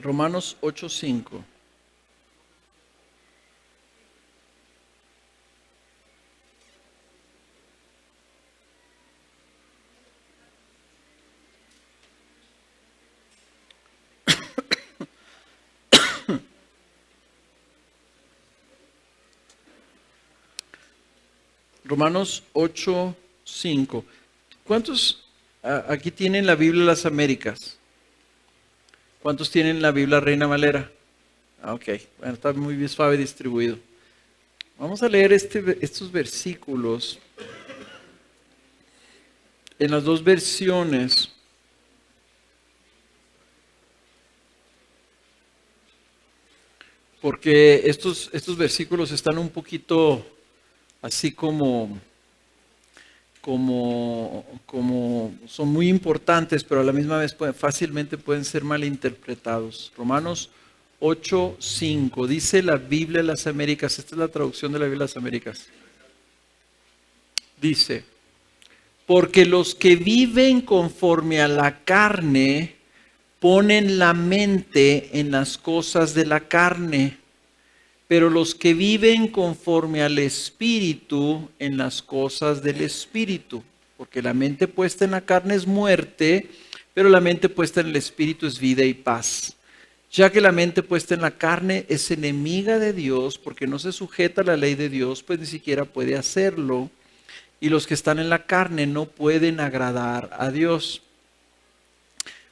Romanos 8:5. Romanos 8:5. ¿Cuántos aquí tienen la Biblia de las Américas? ¿Cuántos tienen la Biblia Reina Valera? Ok, bueno, está muy bien suave distribuido. Vamos a leer estos versículos en las dos versiones. Porque estos versículos están un poquito así como son muy importantes, pero a la misma vez fácilmente pueden ser malinterpretados. Romanos 8:5, dice la Biblia de las Américas, esta es la traducción de la Biblia de las Américas. Dice, porque los que viven conforme a la carne ponen la mente en las cosas de la carne, pero los que viven conforme al Espíritu en las cosas del Espíritu. Porque la mente puesta en la carne es muerte, pero la mente puesta en el Espíritu es vida y paz. Ya que la mente puesta en la carne es enemiga de Dios, porque no se sujeta a la ley de Dios, pues ni siquiera puede hacerlo. Y los que están en la carne no pueden agradar a Dios.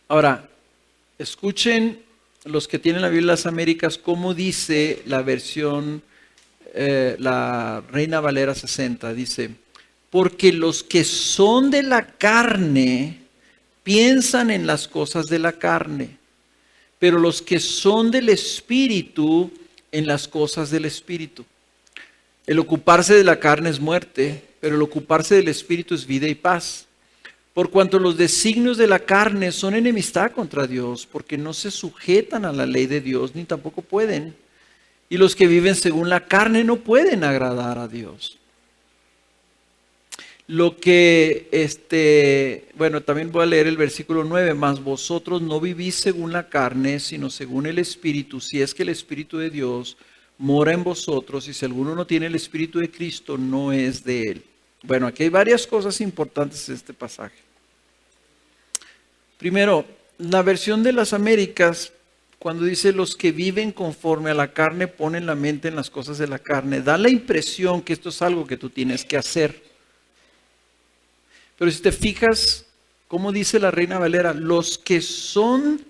Ahora, escuchen los que tienen la Biblia de las Américas, cómo dice la versión, la Reina Valera 60, dice, porque los que son de la carne piensan en las cosas de la carne, pero los que son del Espíritu en las cosas del Espíritu. El ocuparse de la carne es muerte, pero el ocuparse del Espíritu es vida y paz. Por cuanto los designios de la carne son enemistad contra Dios, porque no se sujetan a la ley de Dios, ni tampoco pueden. Y los que viven según la carne no pueden agradar a Dios. Lo que, también voy a leer el versículo 9, mas vosotros no vivís según la carne, sino según el Espíritu, si es que el Espíritu de Dios mora en vosotros, y si alguno no tiene el Espíritu de Cristo, no es de él. Bueno, aquí hay varias cosas importantes en este pasaje. Primero, la versión de las Américas, cuando dice los que viven conforme a la carne ponen la mente en las cosas de la carne, da la impresión que esto es algo que tú tienes que hacer. Pero si te fijas, como dice la Reina Valera, los que son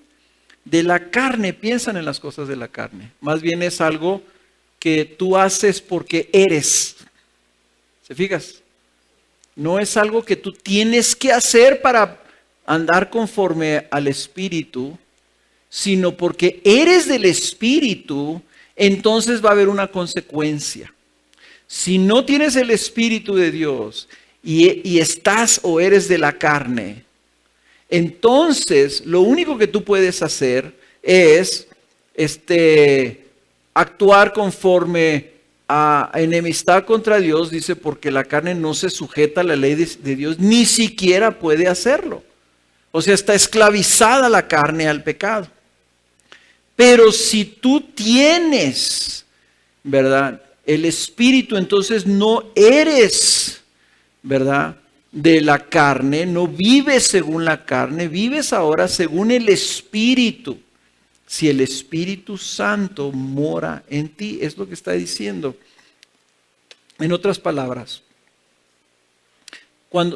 de la carne piensan en las cosas de la carne. Más bien es algo que tú haces porque eres. ¿Se fijas? No es algo que tú tienes que hacer para andar conforme al Espíritu, sino porque eres del Espíritu, entonces va a haber una consecuencia. Si no tienes el Espíritu de Dios y estás o eres de la carne, entonces lo único que tú puedes hacer es actuar conforme a enemistad contra Dios, dice, porque la carne no se sujeta a la ley de Dios, ni siquiera puede hacerlo. O sea, está esclavizada la carne al pecado. Pero si tú tienes, ¿verdad?, el Espíritu, entonces no eres, ¿verdad?, de la carne, no vives según la carne, vives ahora según el Espíritu. Si el Espíritu Santo mora en ti, es lo que está diciendo. En otras palabras,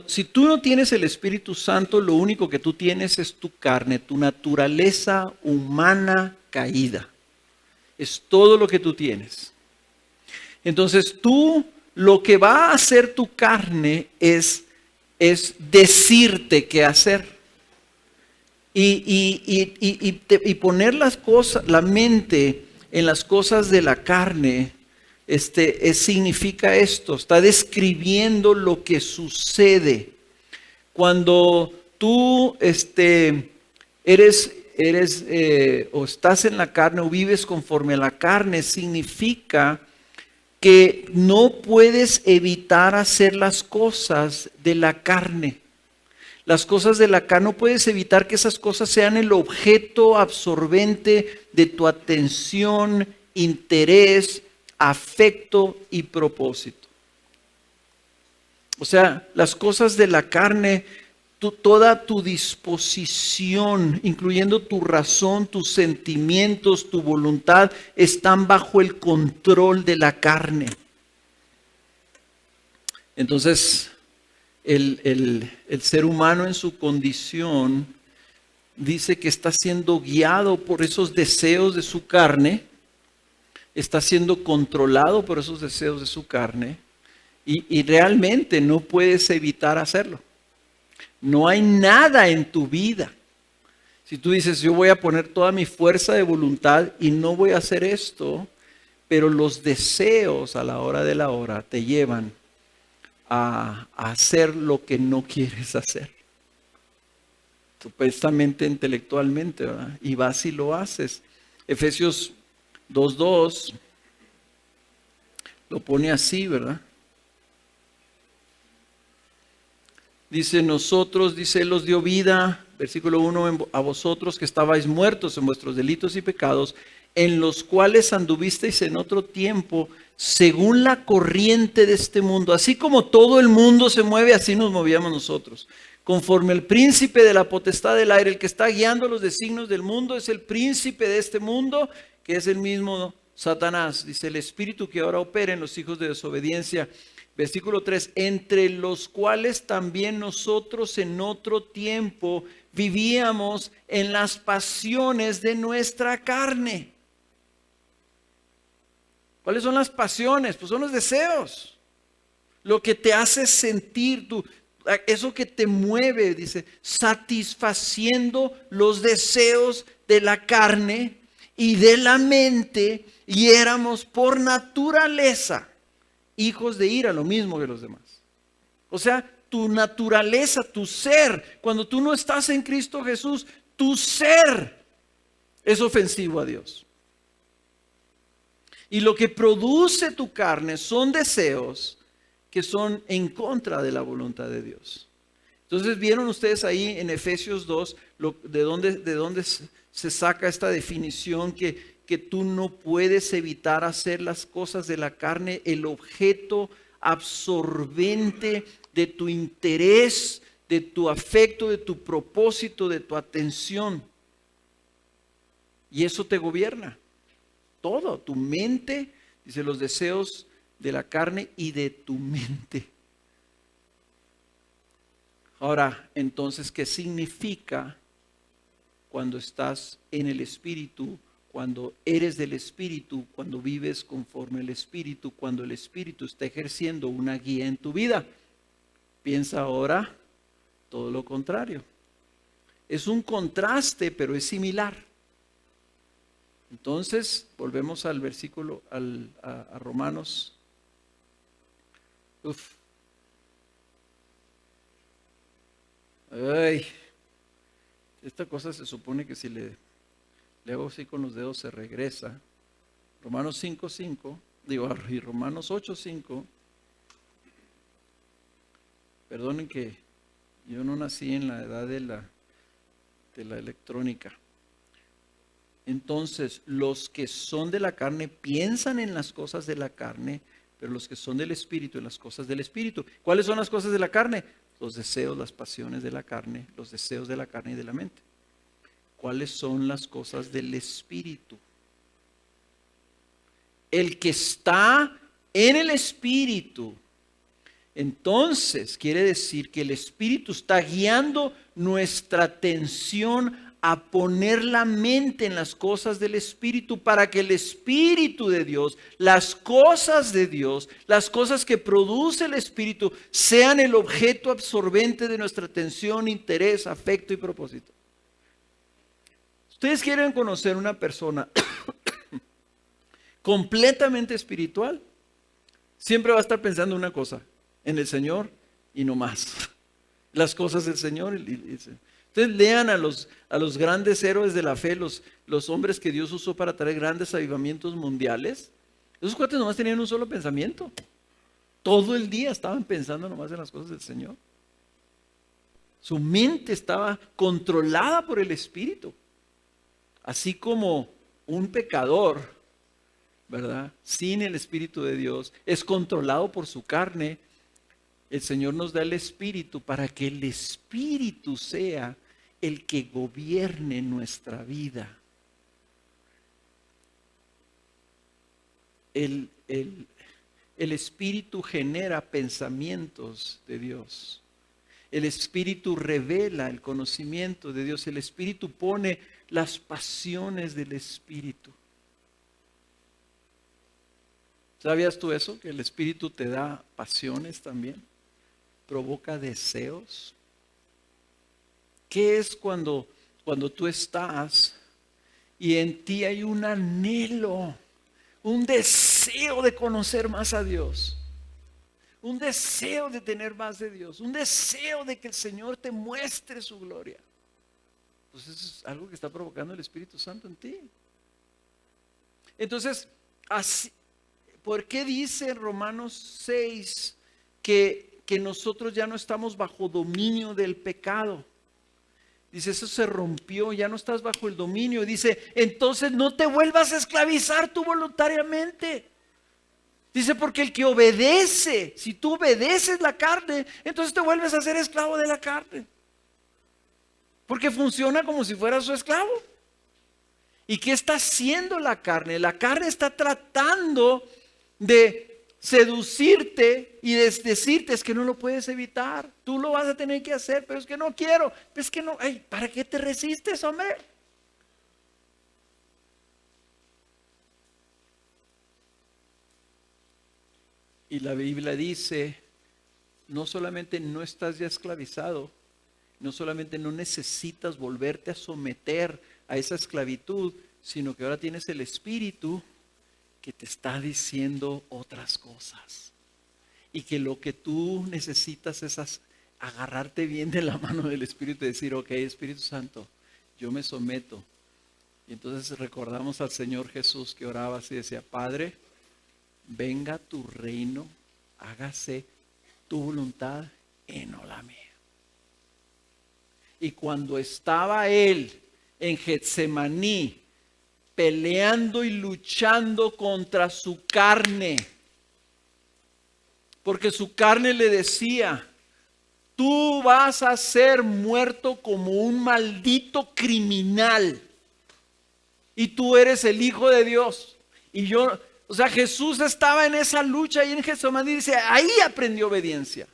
si tú no tienes el Espíritu Santo, lo único que tú tienes es tu carne, tu naturaleza humana caída. Es todo lo que tú tienes. Entonces lo que va a hacer tu carne es decirte qué hacer. Y poner la mente en las cosas de la carne, significa esto, está describiendo lo que sucede. Cuando tú eres o estás en la carne o vives conforme a la carne, significa que no puedes evitar hacer las cosas de la carne. Las cosas de la carne, no puedes evitar que esas cosas sean el objeto absorbente de tu atención, interés, afecto y propósito. O sea, las cosas de la carne, toda tu disposición, incluyendo tu razón, tus sentimientos, tu voluntad, están bajo el control de la carne. Entonces, el ser humano en su condición dice que está siendo guiado por esos deseos de su carne, está siendo controlado por esos deseos de su carne y realmente no puedes evitar hacerlo. No hay nada en tu vida. Si tú dices, yo voy a poner toda mi fuerza de voluntad y no voy a hacer esto, pero los deseos a la hora de la hora te llevan a hacer lo que no quieres hacer. Supuestamente intelectualmente, ¿verdad? Y vas y lo haces. Efesios 2:2 lo pone así, ¿verdad? Dice, nosotros, dice, Él os dio vida, versículo 1, a vosotros que estabais muertos en vuestros delitos y pecados, en los cuales anduvisteis en otro tiempo, según la corriente de este mundo. Así como todo el mundo se mueve, así nos movíamos nosotros. Conforme el príncipe de la potestad del aire, el que está guiando los designios del mundo, es el príncipe de este mundo, que es el mismo Satanás. Dice, el espíritu que ahora opera en los hijos de desobediencia. Versículo 3, entre los cuales también nosotros en otro tiempo vivíamos en las pasiones de nuestra carne. ¿Cuáles son las pasiones? Pues son los deseos. Lo que te hace sentir, eso que te mueve, dice, satisfaciendo los deseos de la carne y de la mente, y éramos por naturaleza hijos de ira, lo mismo que los demás. O sea, tu naturaleza, tu ser, cuando tú no estás en Cristo Jesús, tu ser es ofensivo a Dios. Y lo que produce tu carne son deseos que son en contra de la voluntad de Dios. Entonces, ¿vieron ustedes ahí en Efesios 2 de dónde se saca esta definición que tú no puedes evitar hacer las cosas de la carne, el objeto absorbente de tu interés, de tu afecto, de tu propósito, de tu atención? Y eso te gobierna. Todo, tu mente, dice, los deseos de la carne y de tu mente. Ahora, entonces, ¿qué significa cuando estás en el Espíritu? Cuando eres del Espíritu, cuando vives conforme al Espíritu, cuando el Espíritu está ejerciendo una guía en tu vida. Piensa ahora todo lo contrario. Es un contraste, pero es similar. Entonces, volvemos al versículo, a Romanos. Ay, esta cosa se supone que si le hago así con los dedos se regresa. Romanos 5:5, y Romanos 8:5. Perdonen que yo no nací en la edad de la electrónica. Entonces, los que son de la carne piensan en las cosas de la carne, pero los que son del Espíritu en las cosas del Espíritu. ¿Cuáles son las cosas de la carne? Los deseos, las pasiones de la carne, los deseos de la carne y de la mente. ¿Cuáles son las cosas del Espíritu? El que está en el Espíritu, entonces quiere decir que el Espíritu está guiando nuestra atención a poner la mente en las cosas del Espíritu, para que el Espíritu de Dios, las cosas de Dios, las cosas que produce el Espíritu, sean el objeto absorbente de nuestra atención, interés, afecto y propósito. Ustedes quieren conocer una persona completamente espiritual, siempre va a estar pensando una cosa, en el Señor y no más. Las cosas del Señor. Ustedes lean a los grandes héroes de la fe, los hombres que Dios usó para traer grandes avivamientos mundiales. Esos cuates nomás tenían un solo pensamiento. Todo el día estaban pensando nomás en las cosas del Señor. Su mente estaba controlada por el Espíritu. Así como un pecador, ¿verdad?, sin el Espíritu de Dios, es controlado por su carne. El Señor nos da el Espíritu para que el Espíritu sea el que gobierne nuestra vida. El Espíritu genera pensamientos de Dios. El Espíritu revela el conocimiento de Dios. El Espíritu pone las pasiones del Espíritu. ¿Sabías tú eso? Que el Espíritu te da pasiones también. Provoca deseos. ¿Qué es cuando tú estás y en ti hay un anhelo, un deseo de conocer más a Dios? Un deseo de tener más de Dios, un deseo de que el Señor te muestre su gloria. Pues eso es algo que está provocando el Espíritu Santo en ti. Entonces, así, ¿por qué dice en Romanos 6 que nosotros ya no estamos bajo dominio del pecado? Dice, eso se rompió, ya no estás bajo el dominio. Dice, entonces no te vuelvas a esclavizar tú voluntariamente. Dice, porque el que obedece, si tú obedeces la carne, entonces te vuelves a ser esclavo de la carne. Porque funciona como si fuera su esclavo. ¿Y qué está haciendo la carne? La carne está tratando de seducirte y de decirte, es que no lo puedes evitar. Tú lo vas a tener que hacer, pero es que no quiero. Es que no, ay, ¿para qué te resistes, hombre? Y la Biblia dice, no solamente no estás ya esclavizado, no solamente no necesitas volverte a someter a esa esclavitud, sino que ahora tienes el Espíritu que te está diciendo otras cosas. Y que lo que tú necesitas es agarrarte bien de la mano del Espíritu y decir, ok, Espíritu Santo, yo me someto. Y entonces recordamos al Señor Jesús que oraba así, decía, Padre, venga tu reino, hágase tu voluntad y no la mía. Y cuando estaba él en Getsemaní, peleando y luchando contra su carne, porque su carne le decía, tú vas a ser muerto como un maldito criminal y tú eres el Hijo de Dios. Y yo, o sea, Jesús estaba en esa lucha y en Getsemaní, dice, ahí aprendió obediencia.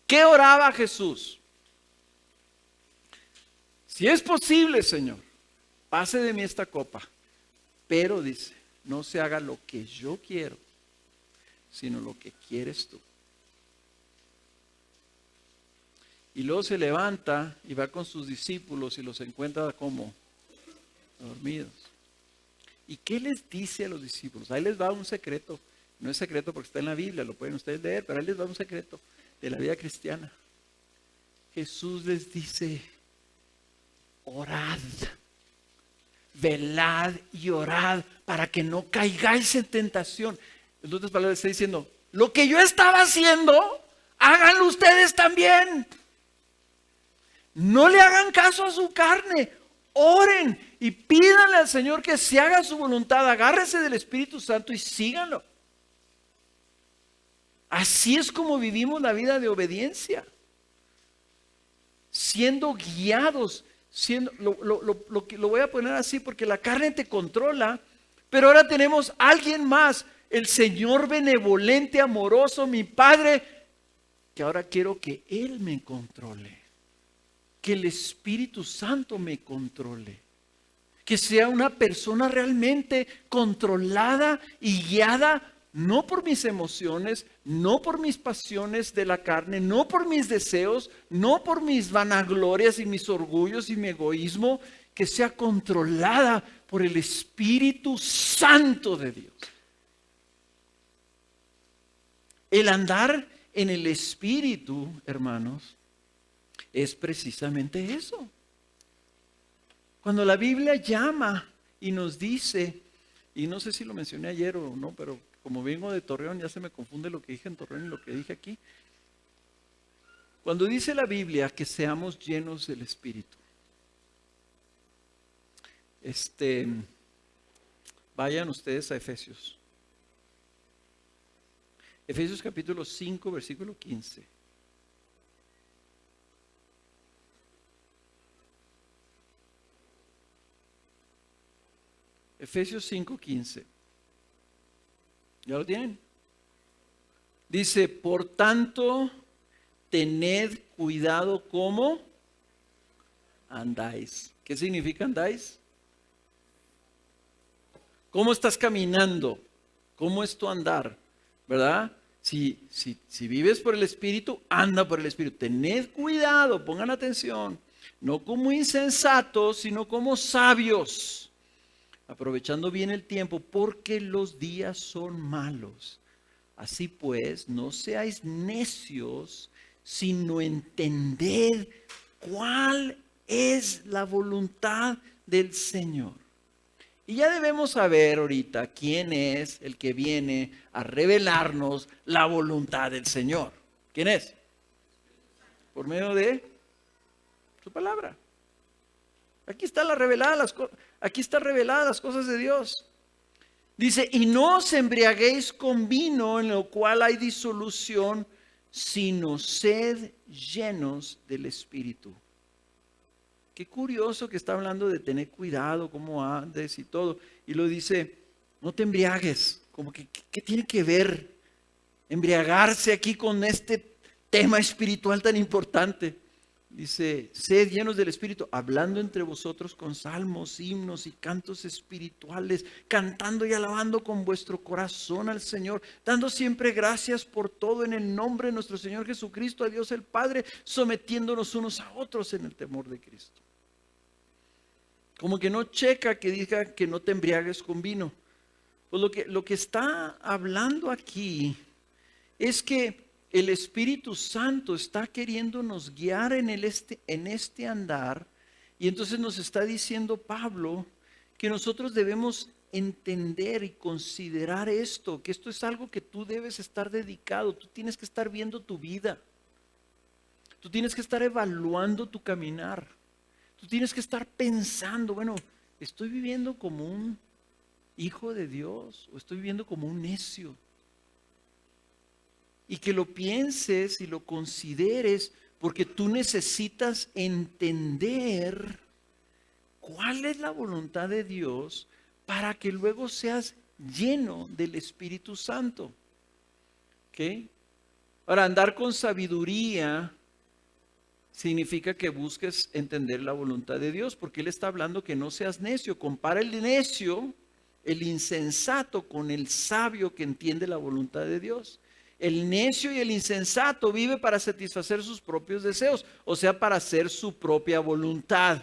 ¿Qué oraba Jesús? Si es posible, Señor, pase de mí esta copa, pero dice, no se haga lo que yo quiero, sino lo que quieres tú. Y luego se levanta y va con sus discípulos y los encuentra como dormidos. ¿Y qué les dice a los discípulos? Ahí les va un secreto. No es secreto porque está en la Biblia, lo pueden ustedes leer, pero ahí les va un secreto de la vida cristiana. Jesús les dice, orad, velad y orad para que no caigáis en tentación. En otras palabras está diciendo, lo que yo estaba haciendo, háganlo ustedes también. No le hagan caso a su carne, oren y pídanle al Señor que se haga su voluntad, agárrense del Espíritu Santo y síganlo. Así es como vivimos la vida de obediencia, siendo guiados, lo voy a poner así porque la carne te controla, pero ahora tenemos a alguien más, el Señor benevolente, amoroso, mi Padre, que ahora quiero que Él me controle, que el Espíritu Santo me controle, que sea una persona realmente controlada y guiada, no por mis emociones, no por mis pasiones de la carne, no por mis deseos, no por mis vanaglorias y mis orgullos y mi egoísmo, que sea controlada por el Espíritu Santo de Dios. El andar en el Espíritu, hermanos, es precisamente eso. Cuando la Biblia llama y nos dice, y no sé si lo mencioné ayer o no, pero como vengo de Torreón ya se me confunde lo que dije en Torreón y lo que dije aquí. Cuando dice la Biblia que seamos llenos del Espíritu, vayan ustedes a Efesios. Efesios capítulo 5, versículo 15. Efesios 5, 15. ¿Ya lo tienen? Dice, por tanto, tened cuidado cómo andáis. ¿Qué significa andáis? ¿Cómo estás caminando? ¿Cómo es tu andar? ¿Verdad? Si vives por el Espíritu, anda por el Espíritu. Tened cuidado, pongan atención. No como insensatos, sino como sabios. Aprovechando bien el tiempo, porque los días son malos. Así pues, no seáis necios, sino entended cuál es la voluntad del Señor. Y ya debemos saber ahorita quién es el que viene a revelarnos la voluntad del Señor. ¿Quién es? Por medio de su palabra. Aquí está reveladas las cosas de Dios. Dice, y no os embriaguéis con vino en lo cual hay disolución, sino sed llenos del Espíritu. Qué curioso que está hablando de tener cuidado, cómo andes y todo. Y lo dice, no te embriagues. Como que, ¿qué tiene que ver embriagarse aquí con este tema espiritual tan importante? Dice, sed llenos del Espíritu, hablando entre vosotros con salmos, himnos y cantos espirituales, cantando y alabando con vuestro corazón al Señor, dando siempre gracias por todo en el nombre de nuestro Señor Jesucristo, a Dios el Padre, sometiéndonos unos a otros en el temor de Cristo. Como que no checa que diga que no te embriagues con vino. Pues lo que está hablando aquí es que el Espíritu Santo está queriéndonos guiar en este andar, y entonces nos está diciendo Pablo que nosotros debemos entender y considerar esto, que esto es algo que tú debes estar dedicado, tú tienes que estar viendo tu vida, tú tienes que estar evaluando tu caminar, tú tienes que estar pensando, bueno, ¿estoy viviendo como un hijo de Dios o estoy viviendo como un necio? Y que lo pienses y lo consideres, porque tú necesitas entender cuál es la voluntad de Dios para que luego seas lleno del Espíritu Santo. ¿Ok? Ahora, andar con sabiduría significa que busques entender la voluntad de Dios, porque Él está hablando que no seas necio. Compara el necio, el insensato, con el sabio que entiende la voluntad de Dios. El necio y el insensato vive para satisfacer sus propios deseos, o sea, para hacer su propia voluntad.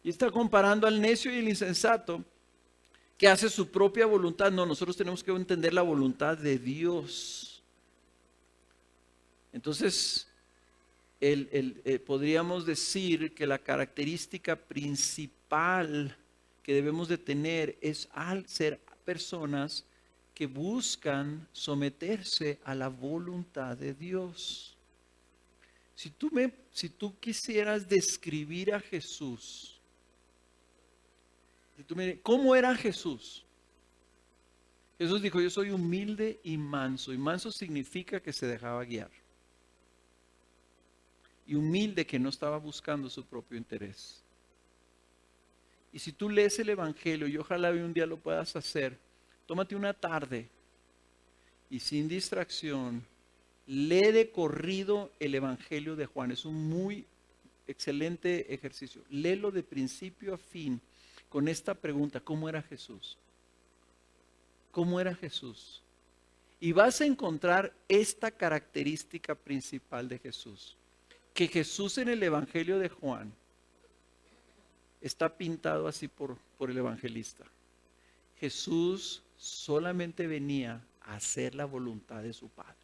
Y está comparando al necio y el insensato que hace su propia voluntad. No, nosotros tenemos que entender la voluntad de Dios. Entonces, podríamos decir que la característica principal que debemos de tener es al ser personas que buscan someterse a la voluntad de Dios. Si tú quisieras describir a Jesús, ¿cómo era Jesús? Jesús dijo, yo soy humilde y manso significa que se dejaba guiar. Y humilde, que no estaba buscando su propio interés. Y si tú lees el Evangelio, y ojalá un día lo puedas hacer, tómate una tarde y sin distracción, lee de corrido el Evangelio de Juan. Es un muy excelente ejercicio. Léelo de principio a fin con esta pregunta: ¿cómo era Jesús? ¿Cómo era Jesús? Y vas a encontrar esta característica principal de Jesús. Que Jesús en el Evangelio de Juan está pintado así por el evangelista. Jesús solamente venía a hacer la voluntad de su Padre.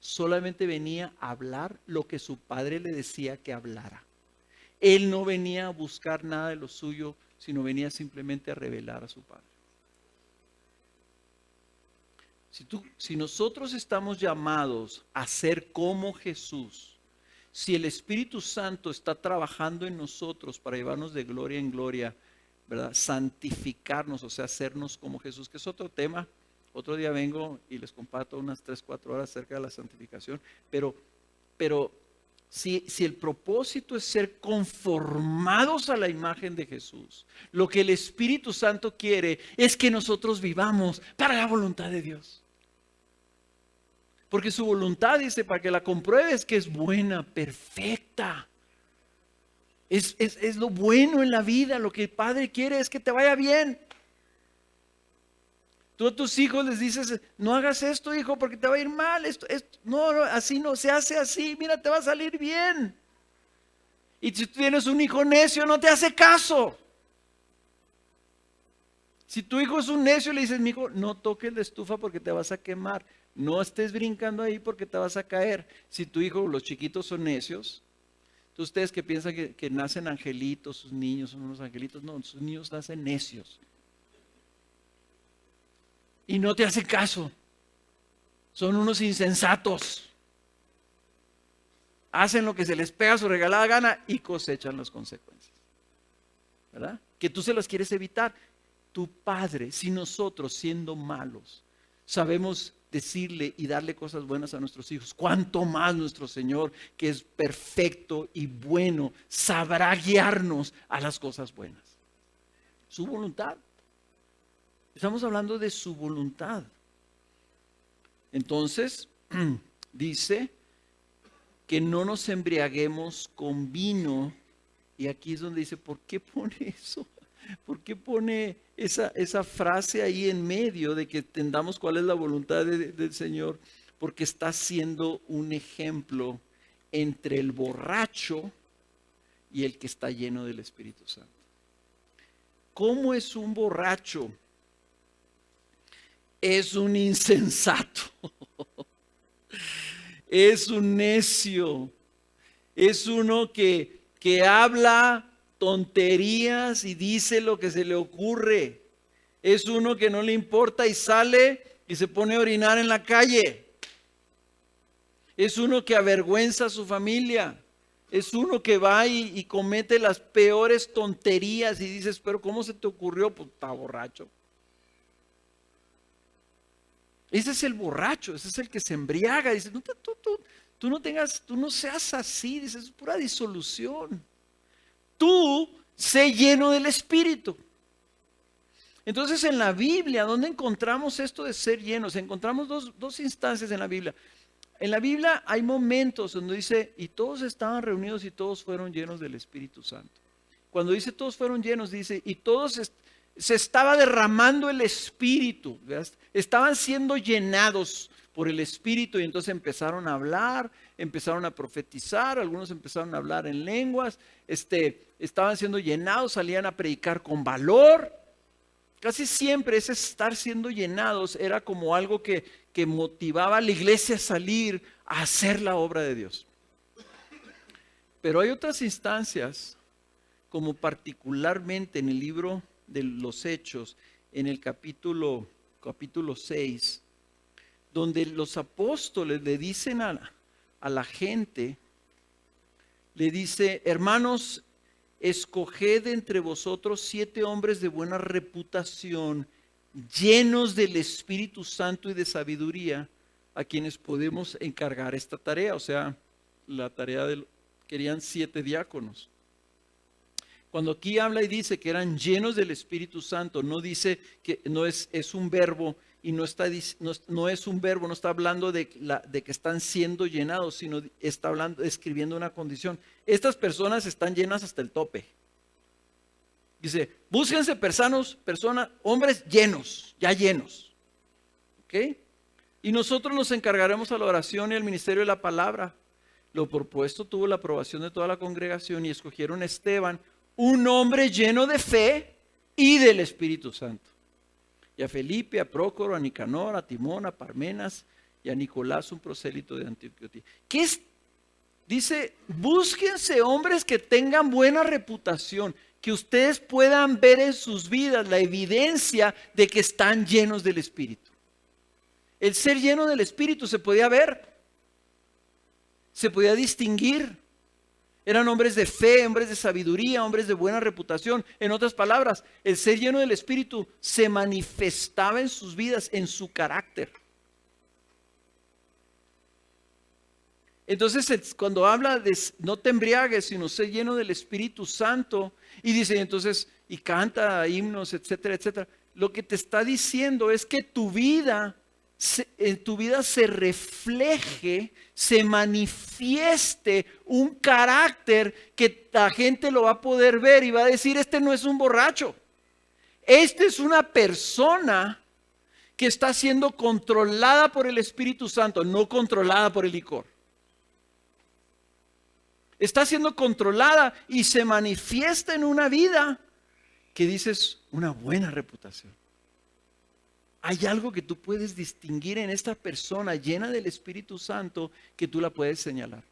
Solamente venía a hablar lo que su Padre le decía que hablara. Él no venía a buscar nada de lo suyo, sino venía simplemente a revelar a su Padre. Si nosotros estamos llamados a ser como Jesús, si el Espíritu Santo está trabajando en nosotros para llevarnos de gloria en gloria, ¿verdad? Santificarnos, o sea, hacernos como Jesús, que es otro tema. Otro día vengo y les comparto unas 3, 4 horas acerca de la santificación, pero si el propósito es ser conformados a la imagen de Jesús, lo que el Espíritu Santo quiere es que nosotros vivamos para la voluntad de Dios. Porque su voluntad, dice, para que la compruebes, que es buena, perfecta. Es lo bueno en la vida. Lo que el Padre quiere es que te vaya bien. Tú a tus hijos les dices, no hagas esto, hijo, porque te va a ir mal. No, así no se hace así. Mira, te va a salir bien. Y si tú tienes un hijo necio, no te hace caso. Si tu hijo es un necio, le dices, mi hijo, no toques la estufa porque te vas a quemar. No estés brincando ahí porque te vas a caer. Si tu hijo, los chiquitos son necios, ustedes que piensan que nacen angelitos, sus niños son unos angelitos, no, sus niños nacen necios. Y no te hacen caso. Son unos insensatos. Hacen lo que se les pega a su regalada gana y cosechan las consecuencias. ¿Verdad? Que tú se las quieres evitar. Tu Padre, si nosotros siendo malos sabemos decirle y darle cosas buenas a nuestros hijos, cuánto más nuestro Señor, que es perfecto y bueno, sabrá guiarnos a las cosas buenas. Su voluntad. Estamos hablando de su voluntad. Entonces, dice que no nos embriaguemos con vino. Y aquí es donde dice, ¿por qué pone eso? ¿Por qué pone esa frase ahí en medio de que entendamos cuál es la voluntad del Señor? Porque está siendo un ejemplo entre el borracho y el que está lleno del Espíritu Santo. ¿Cómo es un borracho? Es un insensato, es un necio, es uno que habla tonterías y dice lo que se le ocurre. Es uno que no le importa y sale y se pone a orinar en la calle. Es uno que avergüenza a su familia. Es uno que va y comete las peores tonterías y dices, pero ¿cómo se te ocurrió? Pues está borracho. Ese es el borracho, ese es el que se embriaga. Dice, tú no seas así, dices, es pura disolución. Tú sé lleno del Espíritu. Entonces en la Biblia, ¿dónde encontramos esto de ser llenos? Encontramos dos instancias en la Biblia. En la Biblia hay momentos donde dice, y todos estaban reunidos y todos fueron llenos del Espíritu Santo. Cuando dice todos fueron llenos, dice, y todos se estaba derramando el Espíritu, ¿verdad? Estaban siendo llenados por el Espíritu y entonces empezaron a hablar, empezaron a profetizar, algunos empezaron a hablar en lenguas, estaban siendo llenados, salían a predicar con valor. Casi siempre ese estar siendo llenados era como algo que motivaba a la iglesia a salir a hacer la obra de Dios. Pero hay otras instancias, como particularmente en el libro de los Hechos, en el capítulo 6, donde los apóstoles le dicen a la gente, le dice, hermanos, escoged entre vosotros 7 hombres de buena reputación, llenos del Espíritu Santo y de sabiduría, a quienes podemos encargar esta tarea. O sea, la tarea querían 7 diáconos. Cuando aquí habla y dice que eran llenos del Espíritu Santo, no dice que no es un verbo y no es un verbo, no está hablando de que están siendo llenados, sino está escribiendo una condición. Estas personas están llenas hasta el tope. Dice, búsquense hombres llenos, ya llenos. ¿Ok? Y nosotros nos encargaremos a la oración y al ministerio de la palabra. Lo propuesto tuvo la aprobación de toda la congregación y escogieron a Esteban, un hombre lleno de fe y del Espíritu Santo. Y a Felipe, a Prócoro, a Nicanor, a Timón, a Parmenas y a Nicolás, un prosélito de Antioquía. ¿Qué es? Dice, búsquense hombres que tengan buena reputación, que ustedes puedan ver en sus vidas la evidencia de que están llenos del Espíritu. El ser lleno del Espíritu se podía ver, se podía distinguir. Eran hombres de fe, hombres de sabiduría, hombres de buena reputación. En otras palabras, el ser lleno del Espíritu se manifestaba en sus vidas, en su carácter. Entonces, cuando habla de no te embriagues, sino ser lleno del Espíritu Santo, y dice entonces, y canta himnos, etcétera, etcétera. Lo que te está diciendo es que en tu vida se refleje, se manifieste un carácter que la gente lo va a poder ver y va a decir, este no es un borracho, este es una persona que está siendo controlada por el Espíritu Santo, no controlada por el licor. Está siendo controlada y se manifiesta en una vida que dices una buena reputación. Hay algo que tú puedes distinguir en esta persona llena del Espíritu Santo que tú la puedes señalar.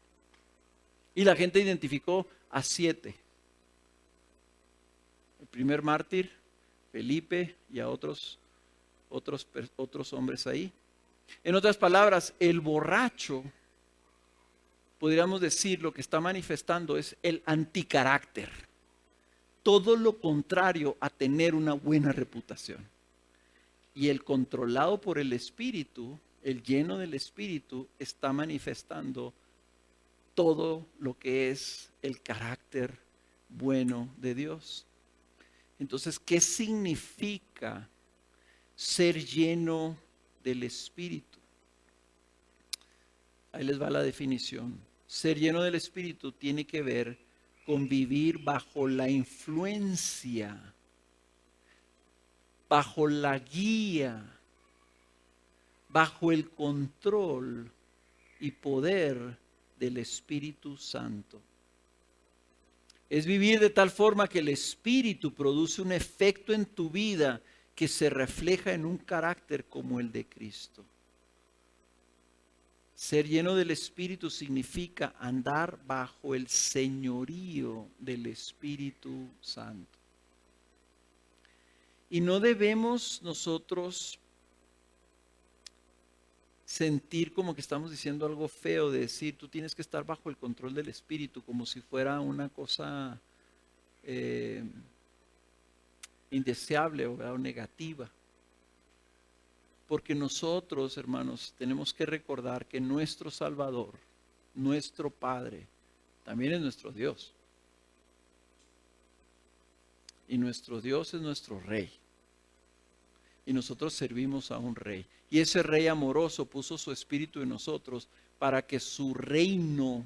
Y la gente identificó a 7. El primer mártir, Felipe, y a otros hombres ahí. En otras palabras, el borracho, podríamos decir, lo que está manifestando es el anticarácter. Todo lo contrario a tener una buena reputación. Y el controlado por el Espíritu, el lleno del Espíritu, está manifestando todo lo que es el carácter bueno de Dios. Entonces, ¿qué significa ser lleno del Espíritu? Ahí les va la definición. Ser lleno del Espíritu tiene que ver con vivir bajo la influencia, bajo la guía, bajo el control y poder del Espíritu Santo. Es vivir de tal forma que el Espíritu produce un efecto en tu vida que se refleja en un carácter como el de Cristo. Ser lleno del Espíritu significa andar bajo el señorío del Espíritu Santo. Y no debemos nosotros sentir como que estamos diciendo algo feo, de decir tú tienes que estar bajo el control del Espíritu, como si fuera una cosa indeseable o negativa. Porque nosotros, hermanos, tenemos que recordar que nuestro Salvador, nuestro Padre, también es nuestro Dios. Y nuestro Dios es nuestro Rey. Y nosotros servimos a un Rey. Y ese Rey amoroso puso su Espíritu en nosotros para que su reino,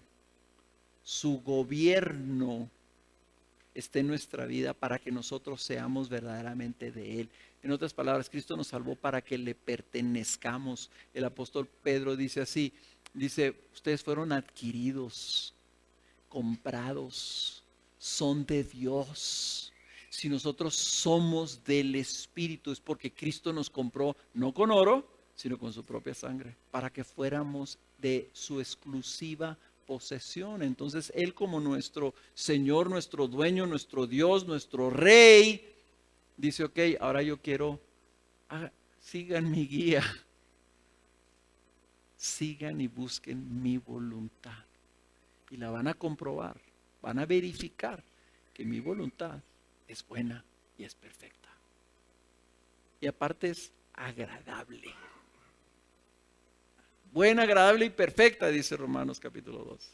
su gobierno esté en nuestra vida, para que nosotros seamos verdaderamente de Él. En otras palabras, Cristo nos salvó para que le pertenezcamos. El apóstol Pedro dice así, dice, ustedes fueron adquiridos, comprados, son de Dios. Si nosotros somos del Espíritu, es porque Cristo nos compró, no con oro, sino con su propia sangre, para que fuéramos de su exclusiva posesión. Entonces Él, como nuestro Señor, nuestro dueño, nuestro Dios, nuestro Rey, dice, ok, ahora yo quiero, sigan mi guía, sigan y busquen mi voluntad. Y la van a comprobar, van a verificar que mi voluntad es buena y es perfecta. Y aparte es agradable. Buena, agradable y perfecta, dice Romanos capítulo 2.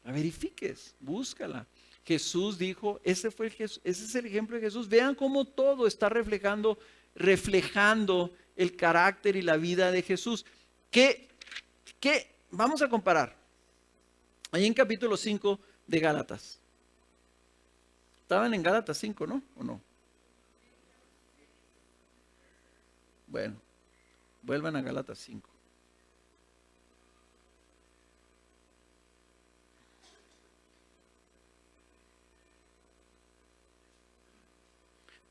La verifiques, búscala. Jesús dijo, ese es el ejemplo de Jesús. Vean cómo todo está reflejando el carácter y la vida de Jesús. ¿Qué? Vamos a comparar. Ahí en capítulo 5 de Gálatas. Estaban en Gálatas 5, ¿no? ¿O no? Bueno, vuelvan a Gálatas 5.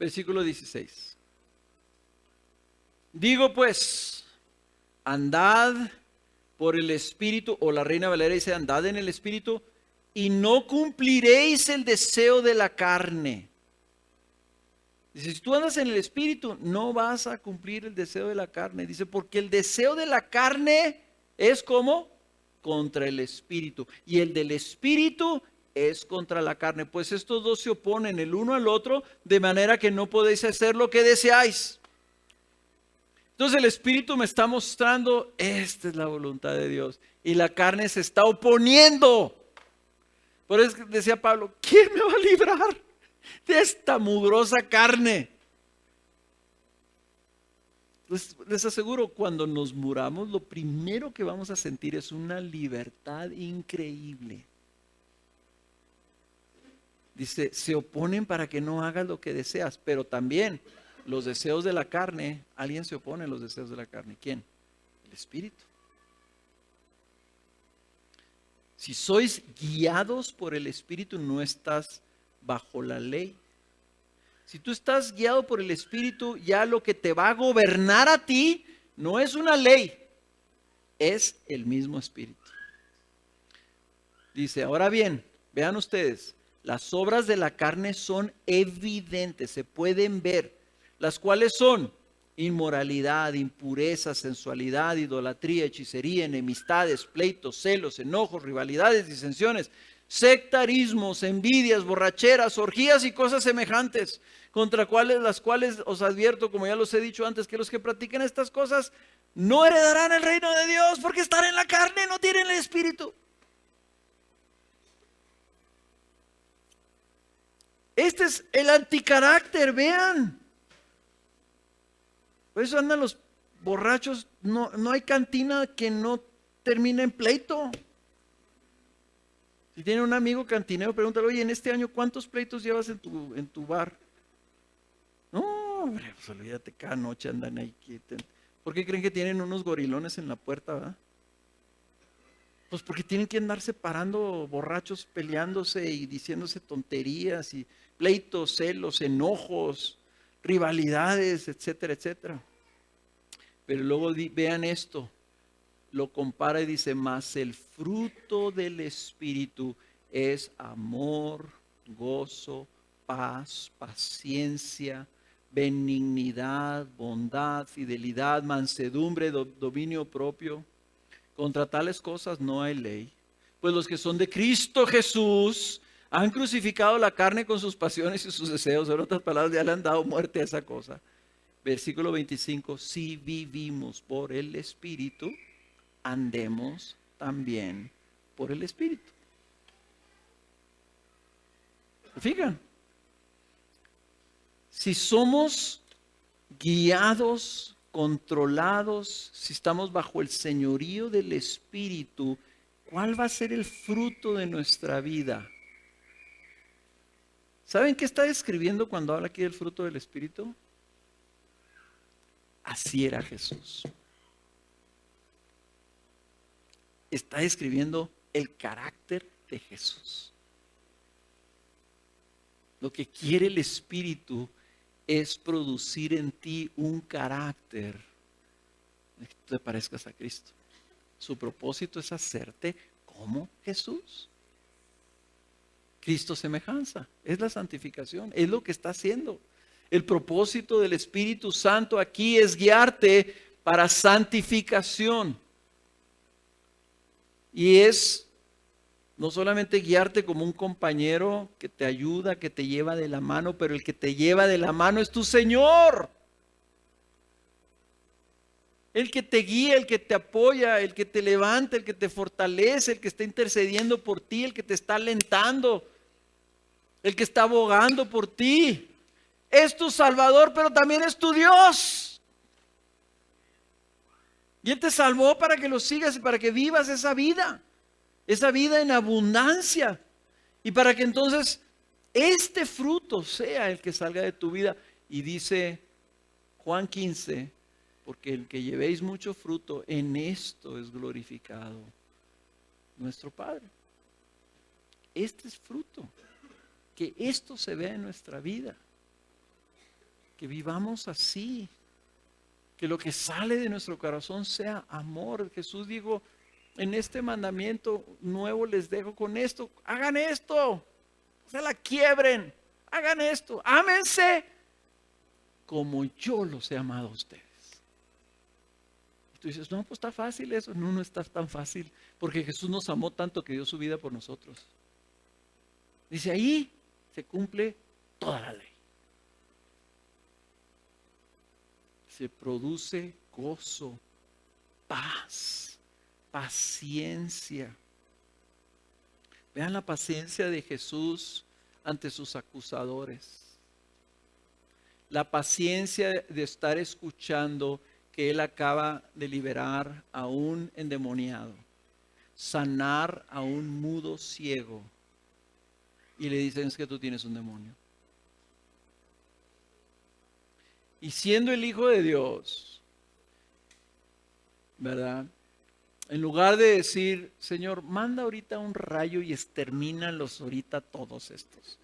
Versículo 16. Digo pues, andad por el Espíritu, o la Reina Valera dice, andad en el Espíritu, y no cumpliréis el deseo de la carne. Dice, si tú andas en el Espíritu, no vas a cumplir el deseo de la carne. Dice, porque el deseo de la carne es como contra el espíritu, y el del espíritu es contra la carne, pues estos dos se oponen el uno al otro, de manera que no podéis hacer lo que deseáis. Entonces el espíritu me está mostrando, esta es la voluntad de Dios, y la carne se está oponiendo. Por eso decía Pablo, ¿quién me va a librar de esta mugrosa carne? Les aseguro, cuando nos muramos, lo primero que vamos a sentir es una libertad increíble. Dice, se oponen para que no hagas lo que deseas, pero también los deseos de la carne, alguien se opone a los deseos de la carne. ¿Quién? El espíritu. Si sois guiados por el espíritu, no estás bajo la ley. Si tú estás guiado por el espíritu, ya lo que te va a gobernar a ti no es una ley, es el mismo espíritu. Dice, ahora bien, vean ustedes, las obras de la carne son evidentes, se pueden ver, las cuales son inmoralidad, impureza, sensualidad, idolatría, hechicería, enemistades, pleitos, celos, enojos, rivalidades, disensiones, sectarismos, envidias, borracheras, orgías y cosas semejantes, contra las cuales os advierto, como ya los he dicho antes, que los que practiquen estas cosas no heredarán el reino de Dios, porque están en la carne, no tienen el espíritu. Este es el anticarácter, vean. Por eso andan los borrachos, no hay cantina que no termine en pleito. Si tiene un amigo cantinero, pregúntale, oye, en este año, ¿cuántos pleitos llevas en tu bar? No, hombre, pues olvídate, cada noche andan ahí. ¿Por qué creen que tienen unos gorilones en la puerta, verdad? Pues porque tienen que andar separando borrachos, peleándose y diciéndose tonterías y pleitos, celos, enojos, rivalidades, etcétera, etcétera. Pero luego vean esto, lo compara y dice, mas el fruto del Espíritu es amor, gozo, paz, paciencia, benignidad, bondad, fidelidad, mansedumbre, dominio propio. Contra tales cosas no hay ley. Pues los que son de Cristo Jesús han crucificado la carne con sus pasiones y sus deseos. En otras palabras, ya le han dado muerte a esa cosa. Versículo 25, si vivimos por el Espíritu, andemos también por el Espíritu. ¿Se fijan? Si somos guiados, controlados, si estamos bajo el señorío del Espíritu, ¿cuál va a ser el fruto de nuestra vida? ¿Saben qué está describiendo cuando habla aquí del fruto del Espíritu? Así era Jesús. Está describiendo el carácter de Jesús. Lo que quiere el Espíritu es producir en ti un carácter de que tú te parezcas a Cristo. Su propósito es hacerte como Jesús. Cristo semejanza, es la santificación, es lo que está haciendo. El propósito del Espíritu Santo aquí es guiarte para santificación. Y es no solamente guiarte como un compañero que te ayuda, que te lleva de la mano, pero el que te lleva de la mano es tu Señor. El que te guía, el que te apoya, el que te levanta, el que te fortalece, el que está intercediendo por ti, el que te está alentando, el que está abogando por ti. Es tu Salvador, pero también es tu Dios. Y Él te salvó para que lo sigas y para que vivas esa vida en abundancia. Y para que entonces este fruto sea el que salga de tu vida. Y dice Juan 15, porque el que llevéis mucho fruto, en esto es glorificado nuestro Padre. Este es fruto. Que esto se vea en nuestra vida. Que vivamos así. Que lo que sale de nuestro corazón sea amor. Jesús dijo, en este mandamiento nuevo les dejo con esto. Hagan esto. No se la quiebren. Hagan esto. Ámense como yo los he amado a ustedes. Y tú dices, no, pues está fácil eso. No, no está tan fácil, porque Jesús nos amó tanto que dio su vida por nosotros. Dice, ahí se cumple toda la ley. Se produce gozo, paz, paciencia. Vean la paciencia de Jesús ante sus acusadores. La paciencia de estar escuchando que Él acaba de liberar a un endemoniado, sanar a un mudo ciego, y le dicen, es que tú tienes un demonio. Y siendo el Hijo de Dios, ¿verdad? En lugar de decir, Señor, manda ahorita un rayo y extermínalos ahorita todos estos,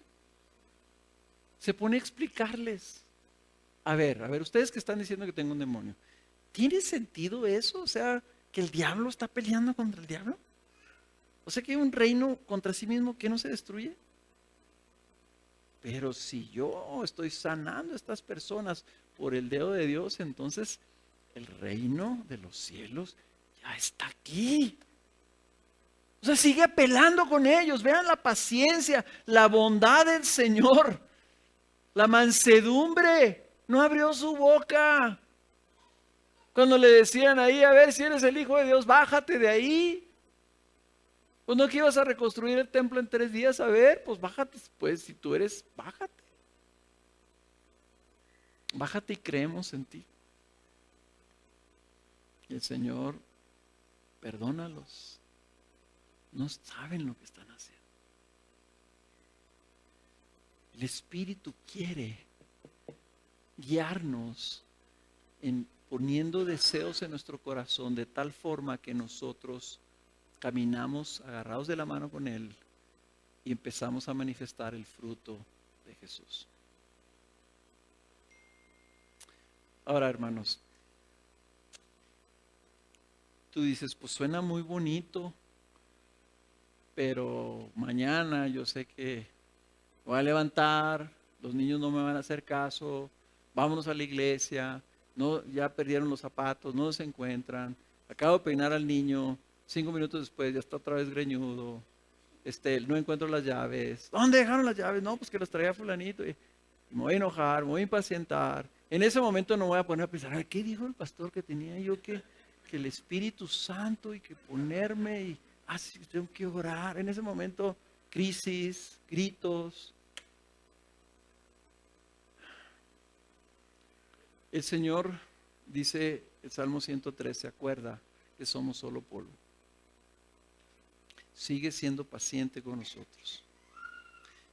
se pone a explicarles. A ver, ustedes que están diciendo que tengo un demonio, ¿tiene sentido eso? O sea, que el diablo está peleando contra el diablo. O sea, que hay un reino contra sí mismo que no se destruye. Pero si yo estoy sanando a estas personas por el dedo de Dios, entonces el reino de los cielos ya está aquí. O sea, sigue apelando con ellos. Vean la paciencia, la bondad del Señor, la mansedumbre. No abrió su boca. Cuando le decían ahí, a ver si eres el Hijo de Dios, bájate de ahí. Pues no que ibas a reconstruir el templo en 3 días, a ver, pues bájate, pues si tú eres, bájate. Bájate y creemos en ti. Y el Señor, perdónalos. No saben lo que están haciendo. El Espíritu quiere guiarnos en poniendo deseos en nuestro corazón de tal forma que nosotros caminamos agarrados de la mano con Él y empezamos a manifestar el fruto de Jesús. Ahora, hermanos, tú dices, pues suena muy bonito, pero mañana yo sé que voy a levantar, los niños no me van a hacer caso, vámonos a la iglesia, no, ya perdieron los zapatos, no se encuentran, acabo de peinar al niño, 5 minutos después ya está otra vez greñudo, no encuentro las llaves. ¿Dónde dejaron las llaves? No, pues que las traía fulanito. Y me voy a enojar, me voy a impacientar. En ese momento no voy a poner a pensar, ay, ¿qué dijo el pastor que tenía yo que el Espíritu Santo y que ponerme y sí, tengo que orar? En ese momento, crisis, gritos. El Señor dice, el Salmo 103, se acuerda que somos solo polvo. Sigue siendo paciente con nosotros.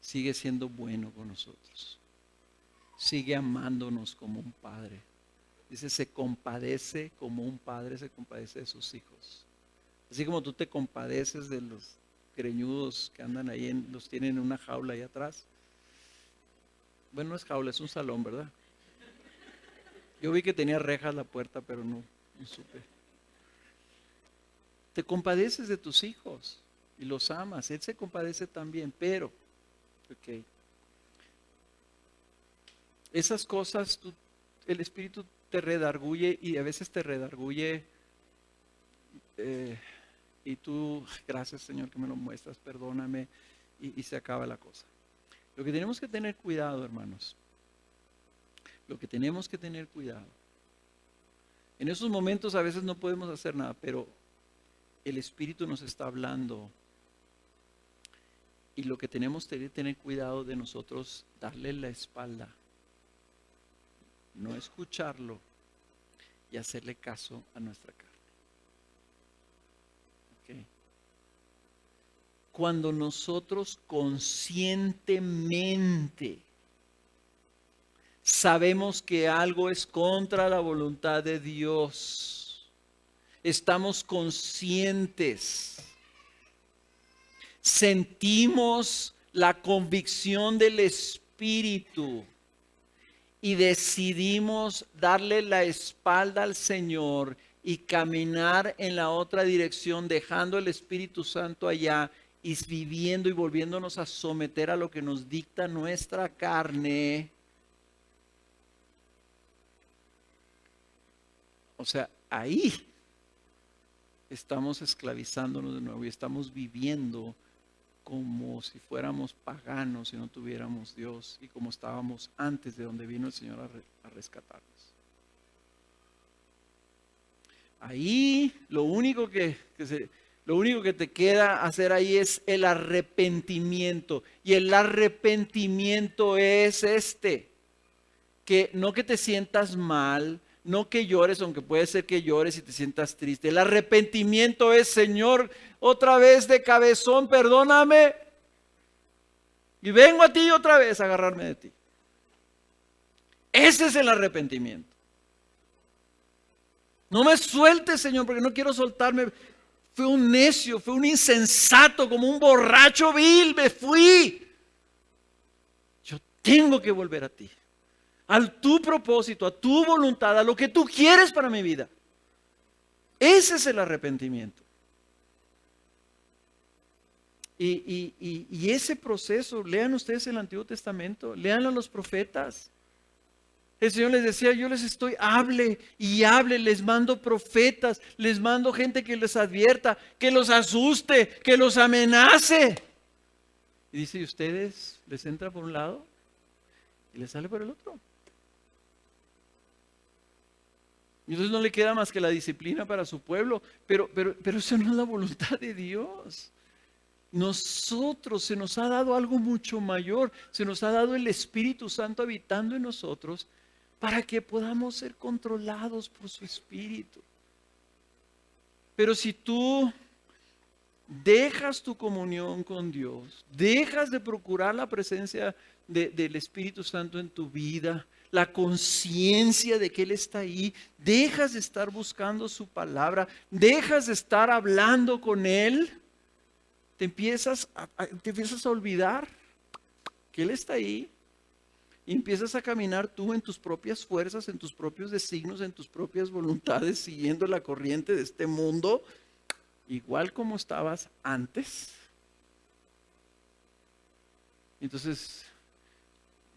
Sigue siendo bueno con nosotros. Sigue amándonos como un padre. Dice, se compadece como un padre se compadece de sus hijos. Así como tú te compadeces de los greñudos que andan ahí, los tienen en una jaula ahí atrás. Bueno, no es jaula, es un salón, ¿verdad? Yo vi que tenía rejas la puerta, pero no supe. Te compadeces de tus hijos y los amas. Él se compadece también, pero esas cosas el Espíritu te redarguye y a veces te redarguye y tú, gracias Señor que me lo muestras, perdóname, y se acaba la cosa. Lo que tenemos que tener cuidado, hermanos, lo que tenemos que tener cuidado, en esos momentos a veces no podemos hacer nada, pero el Espíritu nos está hablando y lo que tenemos que tener cuidado de nosotros, darle la espalda, no escucharlo y hacerle caso a nuestra carne. Okay. Cuando nosotros conscientemente sabemos que algo es contra la voluntad de Dios, estamos conscientes, sentimos la convicción del Espíritu y decidimos darle la espalda al Señor y caminar en la otra dirección, dejando el Espíritu Santo allá y viviendo y volviéndonos a someter a lo que nos dicta nuestra carne. O sea, ahí estamos esclavizándonos de nuevo y estamos viviendo como si fuéramos paganos y no tuviéramos Dios, y como estábamos antes de donde vino el Señor a rescatarnos. Ahí lo único que te queda hacer ahí es el arrepentimiento. Y el arrepentimiento es que no que te sientas mal, no que llores, aunque puede ser que llores y te sientas triste. El arrepentimiento es: Señor, otra vez de cabezón, perdóname. Y vengo a ti otra vez a agarrarme de ti. Ese es el arrepentimiento. No me sueltes, Señor, porque no quiero soltarme. Fui un necio, fui un insensato, como un borracho vil, me fui. Yo tengo que volver a ti, a tu propósito, a tu voluntad, a lo que tú quieres para mi vida. Ese es el arrepentimiento. Y ese proceso, lean ustedes el Antiguo Testamento, lean a los profetas. El Señor les decía: yo les estoy, hable y hable, les mando profetas, les mando gente que les advierta, que los asuste, que los amenace. Y dice: ¿y ustedes les entra por un lado y les sale por el otro? Y entonces no le queda más que la disciplina para su pueblo, pero eso no es la voluntad de Dios. Nosotros, se nos ha dado algo mucho mayor, se nos ha dado el Espíritu Santo habitando en nosotros, para que podamos ser controlados por su Espíritu. Pero si tú dejas tu comunión con Dios, dejas de procurar la presencia del Espíritu Santo en tu vida, la conciencia de que Él está ahí, dejas de estar buscando su palabra, dejas de estar hablando con Él, te empiezas a olvidar que Él está ahí. Y empiezas a caminar tú en tus propias fuerzas, en tus propios designios, en tus propias voluntades, siguiendo la corriente de este mundo, igual como estabas antes. Entonces,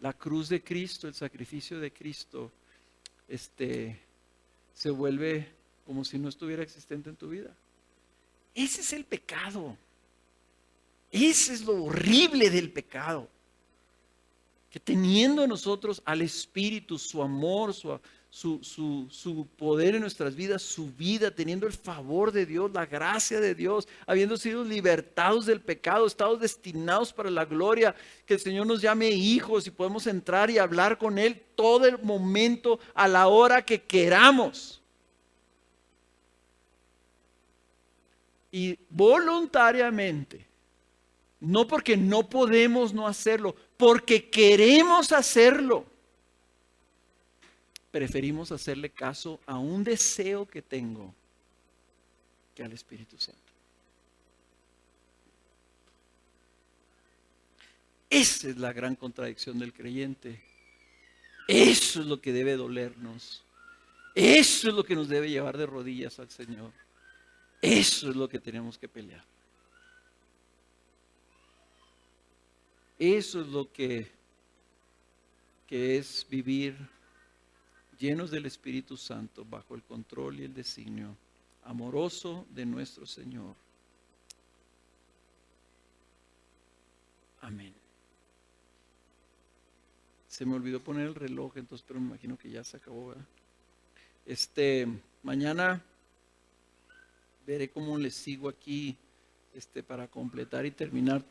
la cruz de Cristo, el sacrificio de Cristo, se vuelve como si no estuviera existente en tu vida. Ese es el pecado. Ese es lo horrible del pecado. Que teniendo nosotros al Espíritu, su amor, su poder en nuestras vidas, su vida, teniendo el favor de Dios, la gracia de Dios, habiendo sido libertados del pecado, estamos destinados para la gloria, que el Señor nos llame hijos y podemos entrar y hablar con Él todo el momento, a la hora que queramos. Y voluntariamente. No porque no podemos no hacerlo, porque queremos hacerlo. Preferimos hacerle caso a un deseo que tengo que al Espíritu Santo. Esa es la gran contradicción del creyente. Eso es lo que debe dolernos. Eso es lo que nos debe llevar de rodillas al Señor. Eso es lo que tenemos que pelear. Eso es lo que es vivir llenos del Espíritu Santo, bajo el control y el designio amoroso de nuestro Señor. Amén. Se me olvidó poner el reloj, entonces, pero me imagino que ya se acabó, ¿verdad? Mañana veré cómo les sigo aquí, para completar y terminar